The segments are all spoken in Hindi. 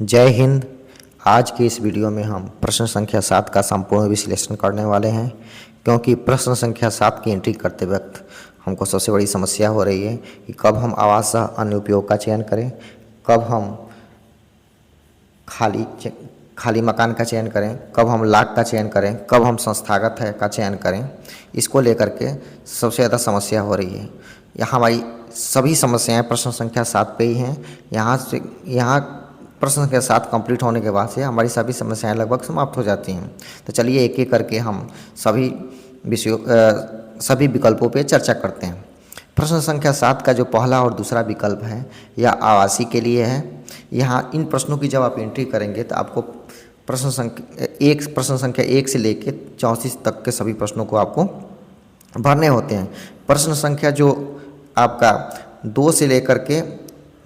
जय हिंद। आज की इस वीडियो में हम प्रश्न संख्या 7 का संपूर्ण विश्लेषण करने वाले हैं, क्योंकि प्रश्न संख्या 7 की एंट्री करते वक्त हमको सबसे बड़ी समस्या हो रही है कि कब हम आवास सह अन्य उपयोग का चयन करें, कब हम खाली मकान का चयन करें, कब हम लाख का चयन करें, कब हम संस्थागत है का चयन करें। इसको लेकर के सबसे ज़्यादा समस्या हो रही है। यहाँ हमारी सभी समस्याएं प्रश्न संख्या 7 पे ही हैं। यहाँ प्रश्न संख्या 7 कंप्लीट होने के बाद से हमारी सभी समस्याएं लगभग समाप्त हो जाती हैं। तो चलिए एक एक करके हम सभी विकल्पों पे चर्चा करते हैं। प्रश्न संख्या 7 का जो पहला और दूसरा विकल्प है यह आवासीय के लिए है। यहाँ इन प्रश्नों की जब आप एंट्री करेंगे तो आपको प्रश्न संख्या 1 से लेकर 34 तक के सभी प्रश्नों को आपको भरने होते हैं। प्रश्न संख्या जो आपका 2 से लेकर के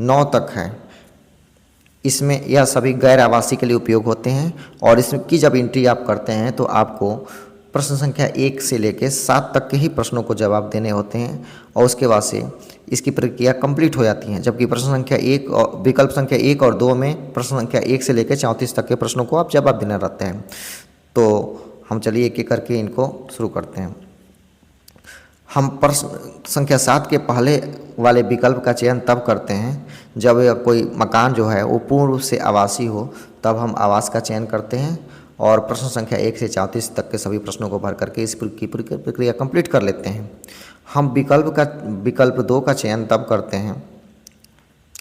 9 तक है, इसमें यह सभी गैर आवासीय के लिए उपयोग होते हैं। और इसमें की जब एंट्री आप करते हैं तो आपको प्रश्न संख्या 1 से लेकर 7 तक के ही प्रश्नों को जवाब देने होते हैं और उसके बाद से इसकी प्रक्रिया कंप्लीट हो जाती है। जबकि प्रश्न संख्या 1 और विकल्प संख्या 1 और 2 में प्रश्न संख्या 1 से लेकर 34 तक के प्रश्नों को आप जवाब देने रहते हैं। तो हम चलिए एक एक करके इनको शुरू करते हैं। हम प्रश्न संख्या 7 के पहले वाले विकल्प का चयन तब करते हैं जब कोई मकान जो है वो पूर्ण रूप से आवासीय हो, तब हम आवास का चयन करते हैं और प्रश्न संख्या 1 से 34 तक के सभी प्रश्नों को भर करके इस प्रक्रिया कंप्लीट कर लेते हैं। हम विकल्प 2 का चयन तब करते हैं,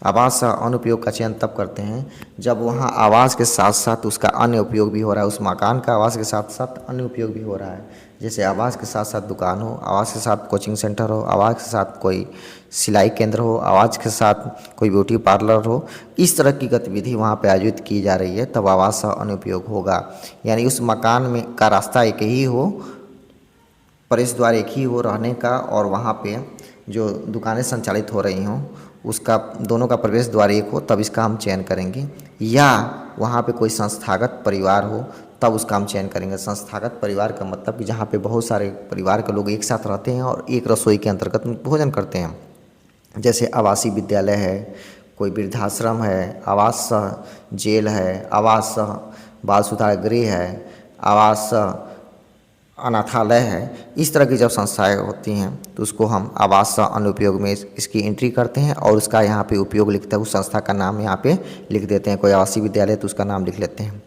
आवास अनुपयोग का चयन तब करते हैं जब वहाँ आवास के साथ साथ उसका अन्य उपयोग भी हो रहा है। उस मकान का आवास के साथ साथ अन्य उपयोग भी हो रहा है, जैसे आवास के साथ साथ दुकान हो, आवास के साथ कोचिंग सेंटर हो, आवास के साथ कोई सिलाई केंद्र हो, आवास के साथ कोई ब्यूटी पार्लर हो। इस तरह की गतिविधि वहाँ पे आयोजित की जा रही है, तब आवास अन्य उपयोग होगा। यानी उस मकान में का रास्ता एक ही हो, प्रवेश द्वार एक ही हो रहने का, और वहाँ पे जो दुकानें संचालित हो रही हों उसका दोनों का प्रवेश द्वार एक हो, तब इसका हम चयन करेंगे। या वहाँ पे कोई संस्थागत परिवार हो तब उसका हम चयन करेंगे। संस्थागत परिवार का मतलब कि जहाँ पे बहुत सारे परिवार के लोग एक साथ रहते हैं और एक रसोई के अंतर्गत भोजन करते हैं, जैसे आवासीय विद्यालय है, कोई वृद्धाश्रम है, आवास सह जेल है, आवास सह बाल सुधार गृह है, आवास सह अनाथालय है। इस तरह की जब संस्थाएं होती हैं तो उसको हम आवास सह अनुपयोग में इसकी एंट्री करते हैं और उसका यहाँ पे उपयोग लिखते हैं। उस संस्था का नाम यहाँ पे लिख देते हैं। कोई आवासीय विद्यालय तो उसका नाम लिख लेते हैं।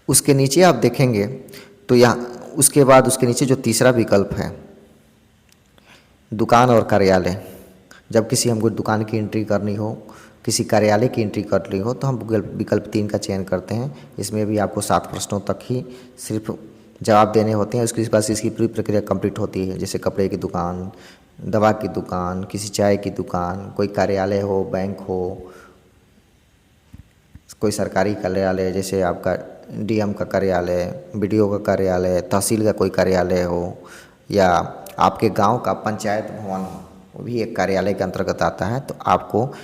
उसके नीचे आप देखेंगे तो यहाँ उसके बाद उसके नीचे जो तीसरा विकल्प है दुकान और कार्यालय, जब किसी हमको दुकान की एंट्री करनी हो, किसी कार्यालय की एंट्री करनी हो, तो हम विकल्प 3 का चयन करते हैं। इसमें भी आपको 7 प्रश्नों तक ही सिर्फ जवाब देने होते हैं। उसके बाद इसकी पूरी प्रक्रिया कंप्लीट होती है, जैसे कपड़े की दुकान, दवा की दुकान, किसी चाय की दुकान, कोई कार्यालय हो, बैंक हो, कोई सरकारी कार्यालय जैसे आपका डीएम का कार्यालय, बीडीओ का कार्यालय, तहसील का कोई कार्यालय हो, या आपके गांव का पंचायत भवन हो, वो भी एक कार्यालय के अंतर्गत आता है। तो आपको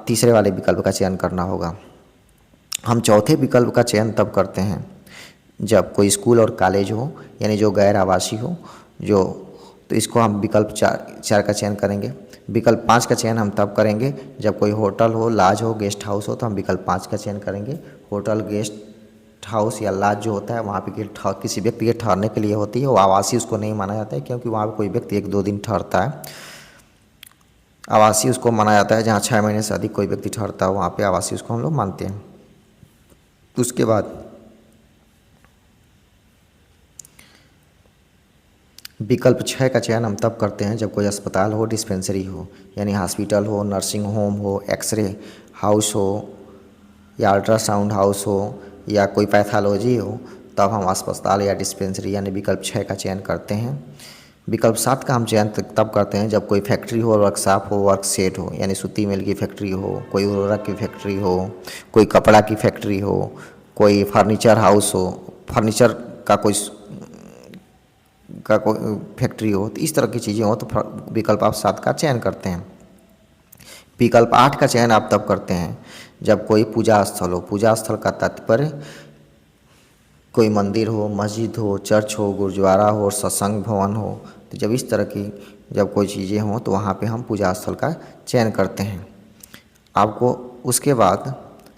तीसरे वाले विकल्प का चयन करना होगा। हम चौथे विकल्प का चयन तब करते हैं जब कोई स्कूल और कॉलेज हो, यानी जो गैर आवासीय हो, तो इसको हम विकल्प 4 का चयन करेंगे। विकल्प 5 का चयन हम तब करेंगे जब कोई होटल हो, लॉज हो, गेस्ट हाउस हो, तो हम विकल्प 5 का चयन करेंगे। होटल, गेस्ट हाउस या लॉज जो होता है वहाँ पे किसी व्यक्ति के ठहरने के लिए होती है, वो आवासीय उसको नहीं माना जाता है, क्योंकि वहाँ पर कोई व्यक्ति 1-2 दिन ठहरता है। आवासीय उसको माना जाता है जहाँ 6 महीने से अधिक कोई व्यक्ति ठहरता है, वहाँ पे आवासीय उसको हम लोग मानते हैं। उसके बाद विकल्प 6 का चयन हम तब करते हैं जब कोई अस्पताल हो, डिस्पेंसरी हो, यानी हॉस्पिटल हो, नर्सिंग होम हो, एक्सरे हाउस हो, या अल्ट्रासाउंड हाउस हो, या कोई पैथोलॉजी हो, तब हम अस्पताल या डिस्पेंसरी यानी विकल्प 6 का चयन करते हैं। विकल्प 7 का हम चयन तब करते हैं जब कोई फैक्ट्री हो, वर्कशॉप हो, वर्कशेड हो, यानी सूती मिल की फैक्ट्री हो, कोई उर्वरक की फैक्ट्री हो, कोई कपड़ा की फैक्ट्री हो, कोई फर्नीचर हाउस हो, फर्नीचर का कोई फैक्ट्री हो, तो इस तरह की चीज़ें हो तो विकल्प आप 7 का चयन करते हैं। विकल्प 8 का चयन आप तब करते हैं जब कोई पूजा स्थल हो। पूजा स्थल का तात्पर्य कोई मंदिर हो, मस्जिद हो, चर्च हो, गुरुद्वारा हो, सत्संग भवन हो। तो जब इस तरह की जब कोई चीज़ें हों तो वहाँ पे हम पूजा स्थल का चयन करते हैं। आपको उसके बाद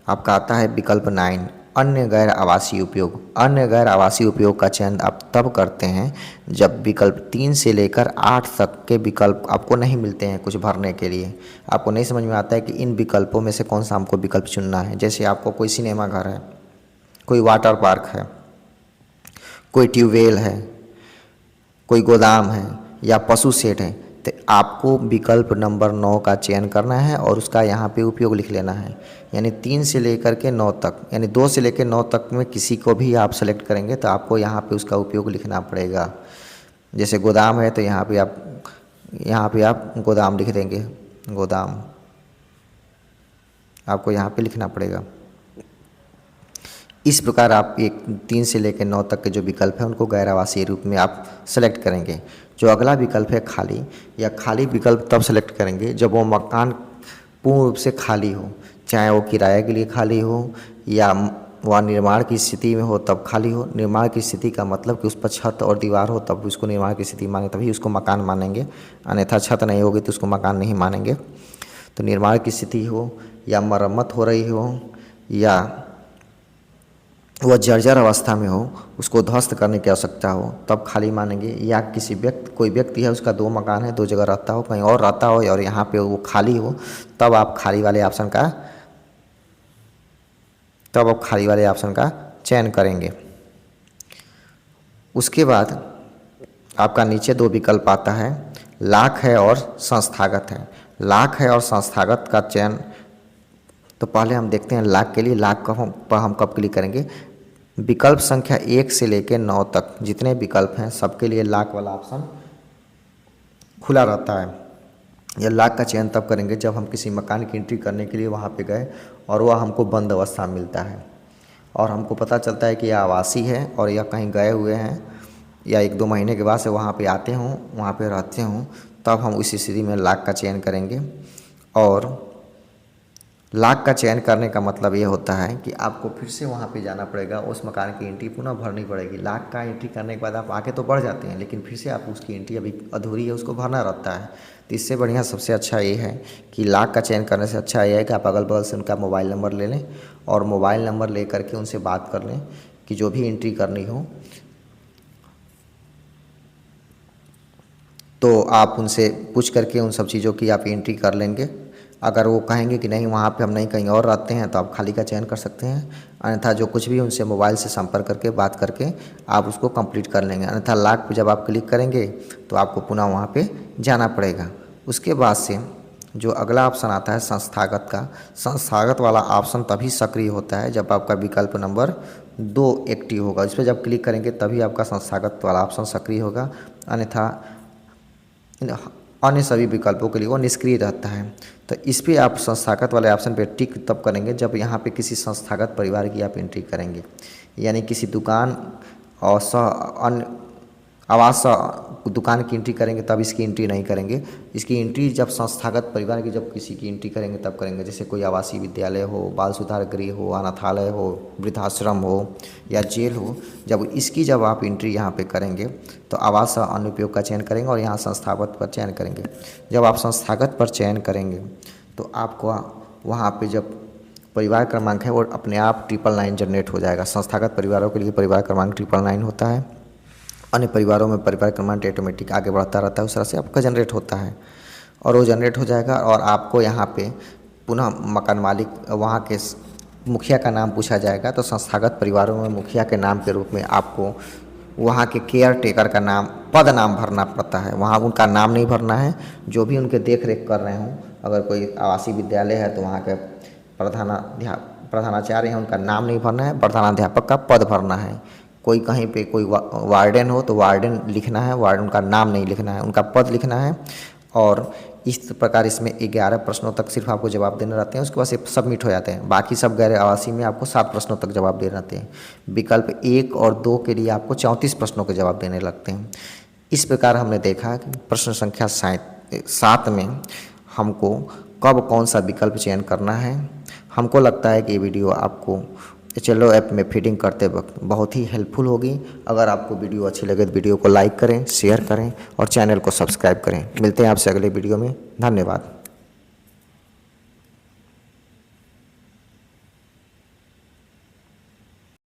आपका आता है विकल्प 9, अन्य गैर आवासीय उपयोग। अन्य गैर आवासीय उपयोग का चयन आप तब करते हैं जब विकल्प 3 से लेकर 8 तक के विकल्प आपको नहीं मिलते हैं कुछ भरने के लिए। आपको नहीं समझ में आता है कि इन विकल्पों में से कौन सा हमको विकल्प चुनना है। जैसे आपको कोई सिनेमा घर है, कोई वाटर पार्क है, कोई ट्यूबवेल है, कोई गोदाम है या पशु शेड है, तो आपको विकल्प नंबर 9 का चयन करना है और उसका यहाँ पे उपयोग लिख लेना है। यानी 3 से लेकर के 9 तक, यानी 2 से लेकर 9 तक में किसी को भी आप सेलेक्ट करेंगे तो आपको यहाँ पे उसका उपयोग लिखना पड़ेगा। जैसे गोदाम है तो यहाँ पे आप गोदाम लिख देंगे, गोदाम आपको यहाँ पे लिखना पड़ेगा। इस प्रकार आप 3 से लेकर 9 तक के जो विकल्प हैं उनको गैर आवासीय रूप में आप सेलेक्ट करेंगे। जो अगला विकल्प है खाली, या खाली विकल्प तब सेलेक्ट करेंगे जब वो मकान पूर्ण रूप से खाली हो, चाहे वो किराए के लिए खाली हो या वह निर्माण की स्थिति में हो तब खाली हो। निर्माण की स्थिति का मतलब कि उस पर छत और दीवार हो तब उसको निर्माण की स्थिति माने, तभी उसको मकान मानेंगे, अन्यथा छत नहीं होगी तो उसको मकान नहीं मानेंगे। तो निर्माण की स्थिति हो या मरम्मत हो रही हो या वह जर्जर अवस्था में हो, उसको ध्वस्त करने की आवश्यकता हो तब खाली मानेंगे। या कोई व्यक्ति है उसका 2 मकान है, 2 जगह रहता हो, कहीं और रहता हो और यहाँ पे वो खाली हो, तब आप खाली वाले ऑप्शन का चयन करेंगे। उसके बाद आपका नीचे 2 विकल्प आता है, लाख है और संस्थागत है। लाख है और संस्थागत का चयन तो पहले हम देखते हैं लाख के लिए। लाख पर हम कब क्लिक करेंगे? विकल्प संख्या 1 से लेकर 9 तक जितने विकल्प हैं सबके लिए लाख वाला ऑप्शन खुला रहता है। यह लाख का चयन तब करेंगे जब हम किसी मकान की एंट्री करने के लिए वहाँ पे गए और वह हमको बंद अवस्था मिलता है और हमको पता चलता है कि यह आवासीय है और यह कहीं गए हुए हैं या 1-2 महीने के बाद से वहाँ पे आते हों, वहाँ पे रहते हों, तब हम उस स्थिति में लाख का चयन करेंगे। और लाख का चयन करने का मतलब ये होता है कि आपको फिर से वहाँ पे जाना पड़ेगा, उस मकान की एंट्री पुनः भरनी पड़ेगी। लाख का एंट्री करने के बाद आप आगे तो बढ़ जाते हैं, लेकिन फिर से आप उसकी एंट्री अभी अधूरी है उसको भरना रहता है। तो इससे बढ़िया सबसे अच्छा ये है कि लाख का चयन करने से अच्छा ये है कि आप अगल बगल से उनका मोबाइल नंबर ले लें और मोबाइल नंबर ले करके उनसे बात कर लें कि जो भी एंट्री करनी हो तो आप उनसे पूछ करके उन सब चीज़ों की आप एंट्री कर लेंगे। अगर वो कहेंगे कि नहीं वहाँ पे हम नहीं कहीं और रहते हैं तो आप खाली का चयन कर सकते हैं, अन्यथा जो कुछ भी उनसे मोबाइल से संपर्क करके बात करके आप उसको कंप्लीट कर लेंगे। अन्यथा लाख पे जब आप क्लिक करेंगे तो आपको पुनः वहाँ पे जाना पड़ेगा। उसके बाद से जो अगला ऑप्शन आता है संस्थागत का, संस्थागत वाला ऑप्शन तभी सक्रिय होता है जब आपका विकल्प नंबर 2 एक्टिव होगा। इस पर जब क्लिक करेंगे तभी आपका संस्थागत वाला ऑप्शन सक्रिय होगा, अन्यथा अन्य सभी विकल्पों के लिए वो निष्क्रिय रहता है। तो इस पे आप संस्थागत वाले ऑप्शन पे टिक तब करेंगे जब यहाँ पे किसी संस्थागत परिवार की आप एंट्री करेंगे, यानी किसी दुकान और अन्य आवास दुकान की एंट्री करेंगे तब इसकी एंट्री नहीं करेंगे। इसकी एंट्री जब संस्थागत परिवार की जब किसी की एंट्री करेंगे तब करेंगे। जैसे कोई आवासीय विद्यालय हो, बाल सुधार गृह हो, अनाथालय हो, वृद्धाश्रम हो या जेल हो, जब आप एंट्री यहाँ पे करेंगे तो आवास अनुपयोग का चयन करेंगे और यहाँ संस्थागत पर चयन करेंगे। जब आप संस्थागत पर चयन करेंगे तो आपको वहाँ पे जब परिवार क्रमांक है वो अपने आप 999 जनरेट हो जाएगा। संस्थागत परिवारों के लिए परिवार क्रमांक 999 होता है, अन्य परिवारों में परिवार क्रमांक ऑटोमेटिक आगे बढ़ता रहता है, उस तरह से आपका जनरेट होता है और वो जनरेट हो जाएगा। और आपको यहाँ पे पुनः मकान मालिक वहाँ के मुखिया का नाम पूछा जाएगा, तो संस्थागत परिवारों में मुखिया के नाम के रूप में आपको वहाँ के केयर टेकर का पद नाम भरना पड़ता है। वहाँ उनका नाम नहीं भरना है, जो भी उनके देख रेख कर रहे हों। अगर कोई आवासीय विद्यालय है तो वहाँ के प्रधानाचार्य हैं, उनका नाम नहीं भरना है, प्रधानाध्यापक का पद भरना है। कोई कहीं पे कोई वार्डन हो तो वार्डन लिखना है, वार्डन का नाम नहीं लिखना है, उनका पद लिखना है। और इस प्रकार इसमें 11 प्रश्नों तक सिर्फ आपको जवाब देने रहते हैं, उसके बाद से सबमिट हो जाते हैं। बाकी सब गैर आवासीय में आपको 7 प्रश्नों तक जवाब देने रहते हैं। विकल्प 1 और 2 के लिए आपको 34 प्रश्नों के जवाब देने लगते हैं। इस प्रकार हमने देखा कि प्रश्न संख्या 7 में हमको कब कौन सा विकल्प चयन करना है। हमको लगता है कि ये वीडियो आपको चलो ऐप में फीडिंग करते वक्त बहुत ही हेल्पफुल होगी। अगर आपको वीडियो अच्छी लगे तो वीडियो को लाइक करें, शेयर करें और चैनल को सब्सक्राइब करें। मिलते हैं आपसे अगले वीडियो में। धन्यवाद।